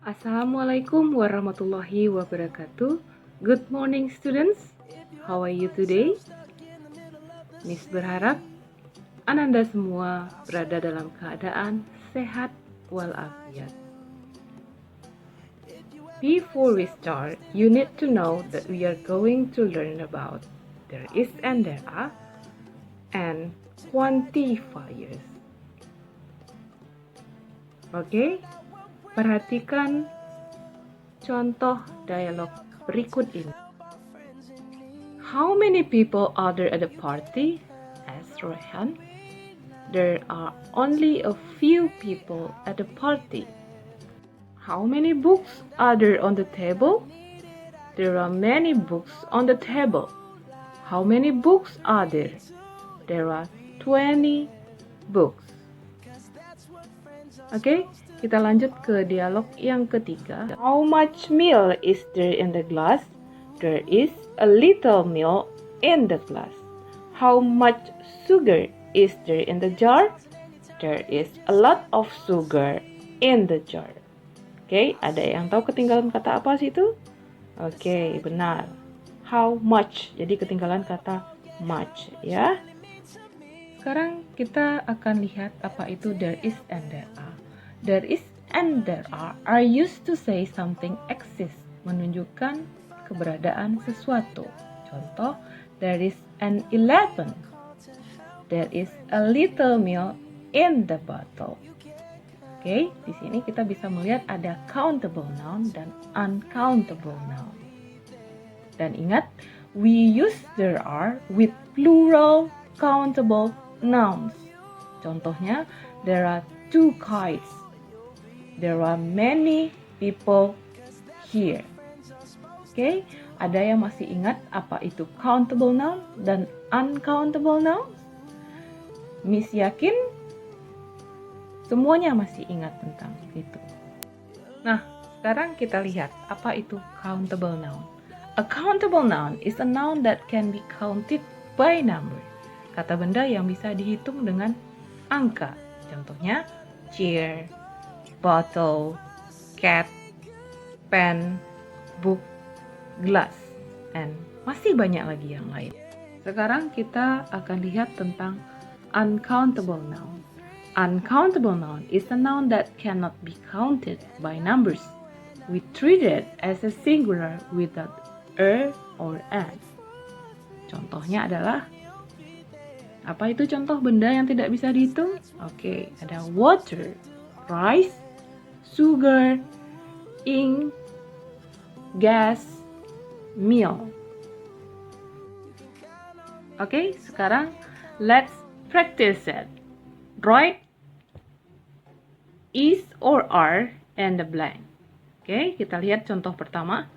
Assalamualaikum warahmatullahi wabarakatuh. Good morning students. How are you today? Miss berharap Ananda semua berada dalam keadaan sehat walafiat. Before we start, you need to know that we are going to learn about there is and there are and quantifiers. Oke, perhatikan contoh dialog berikut ini. How many people are there at the party? Asked Rohan. There are only a few people at the party. How many books are there on the table? There are many books on the table. How many books are there? There are 20 books. Oke, kita lanjut ke dialog yang ketiga. How much milk is there in the glass? There is a little milk in the glass. How much sugar is there in the jar? There is a lot of sugar in the jar. Oke, ada yang tahu ketinggalan kata apa sih itu? Oke, benar. How much. Jadi ketinggalan kata much, ya. Sekarang kita akan lihat apa itu there is and there are. There is and there are used to say something exists, menunjukkan keberadaan sesuatu. Contoh, there is an 11. There is a little milk in the bottle. Oke, di sini kita bisa melihat ada countable noun dan uncountable noun. Dan ingat, we use there are with plural countable nouns. Contohnya, there are 2 kites. There are many people here. Oke, ada yang masih ingat apa itu countable noun dan uncountable noun? Miss yakin semuanya masih ingat tentang itu. Nah, sekarang kita lihat apa itu countable noun. A countable noun is a noun that can be counted by number. Kata benda yang bisa dihitung dengan angka. Contohnya, chair, bottle, cat, pen, book, glass, and masih banyak lagi yang lain. Sekarang kita akan lihat tentang uncountable noun. Uncountable noun is a noun that cannot be counted by numbers. We treat it as a singular without a or an. Contohnya adalah, apa itu contoh benda yang tidak bisa dihitung? Oke, ada water, rice, sugar, ink, gas, milk. Oke, sekarang let's practice it. Write is or are and the blank. Oke, kita lihat contoh pertama.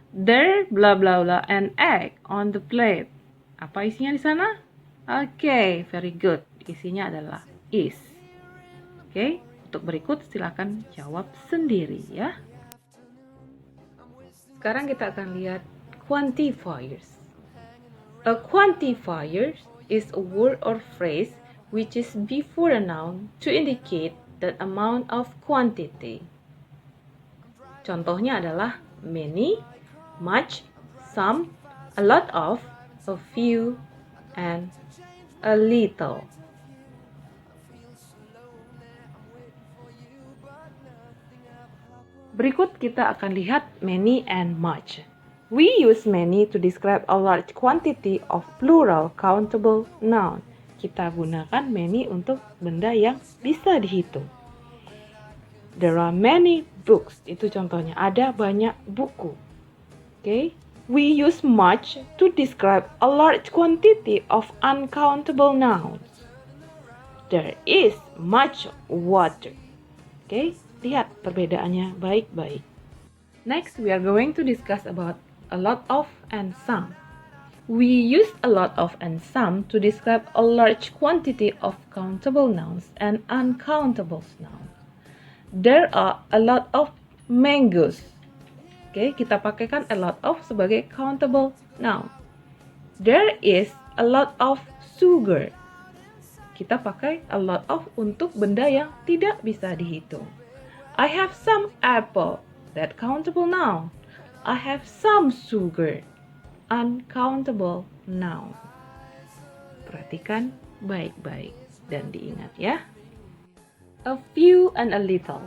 There blah blah blah an egg on the plate. Apa isinya di sana? Oke, very good. Isinya adalah is. Oke, untuk berikut silakan jawab sendiri ya. Sekarang kita akan lihat quantifiers. A quantifier is a word or phrase which is before a noun to indicate that amount of quantity. Contohnya adalah many, much, some, a lot of, a few, and a little. Berikut kita akan lihat many and much. We use many to describe a large quantity of plural countable noun. Kita gunakan many untuk benda yang bisa dihitung. There are many books. Itu contohnya, ada banyak buku. Okay? We use much to describe a large quantity of uncountable nouns. There is much water. Okay? Lihat perbedaannya baik-baik. Next, we are going to discuss about a lot of and some. We use a lot of and some to describe a large quantity of countable nouns and uncountable nouns. There are a lot of mangoes. Oke, kita pakaikan a lot of sebagai countable noun. There is a lot of sugar. Kita pakai a lot of untuk benda yang tidak bisa dihitung. I have some apple. That countable noun. I have some sugar. Uncountable noun. Perhatikan baik-baik dan diingat ya. A few and a little.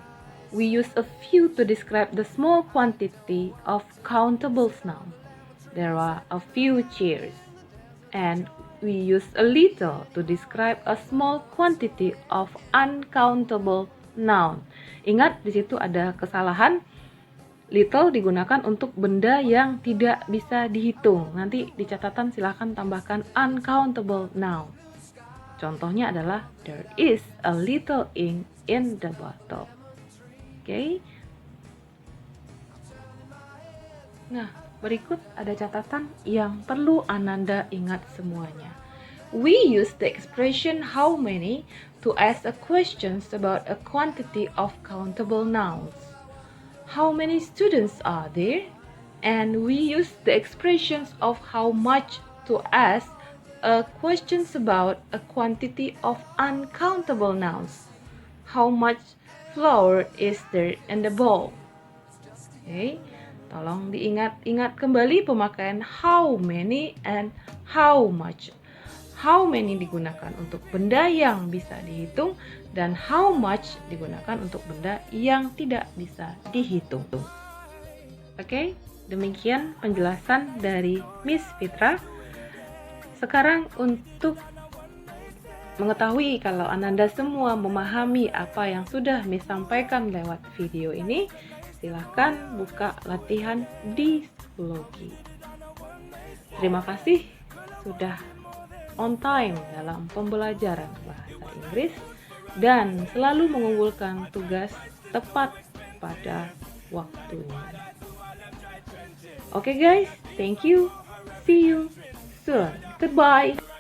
We use a few to describe the small quantity of countable noun. There are a few chairs. And we use a little to describe a small quantity of uncountable noun. Ingat di situ ada kesalahan. Little digunakan untuk benda yang tidak bisa dihitung. Nanti di catatan silahkan tambahkan uncountable noun. Contohnya adalah there is a little ink in the bottle. Oke. Nah, berikut ada catatan yang perlu Ananda ingat semuanya. We use the expression how many to ask a questions about a quantity of countable nouns. How many students are there? And we use the expressions of how much to ask questions about a quantity of uncountable nouns. How much flour is there in the bowl? Okay. Tolong diingat-ingat kembali pemakaian how many and how much. How many digunakan untuk benda yang bisa dihitung dan how much digunakan untuk benda yang tidak bisa dihitung. Oke, demikian penjelasan dari Miss Fitra. Sekarang untuk mengetahui kalau Ananda semua memahami apa yang sudah Miss sampaikan lewat video ini, silahkan buka latihan di Schoology. Terima kasih sudah on time dalam pembelajaran bahasa Inggris dan selalu mengumpulkan tugas tepat pada waktunya. Oke guys, thank you. See you soon. Goodbye.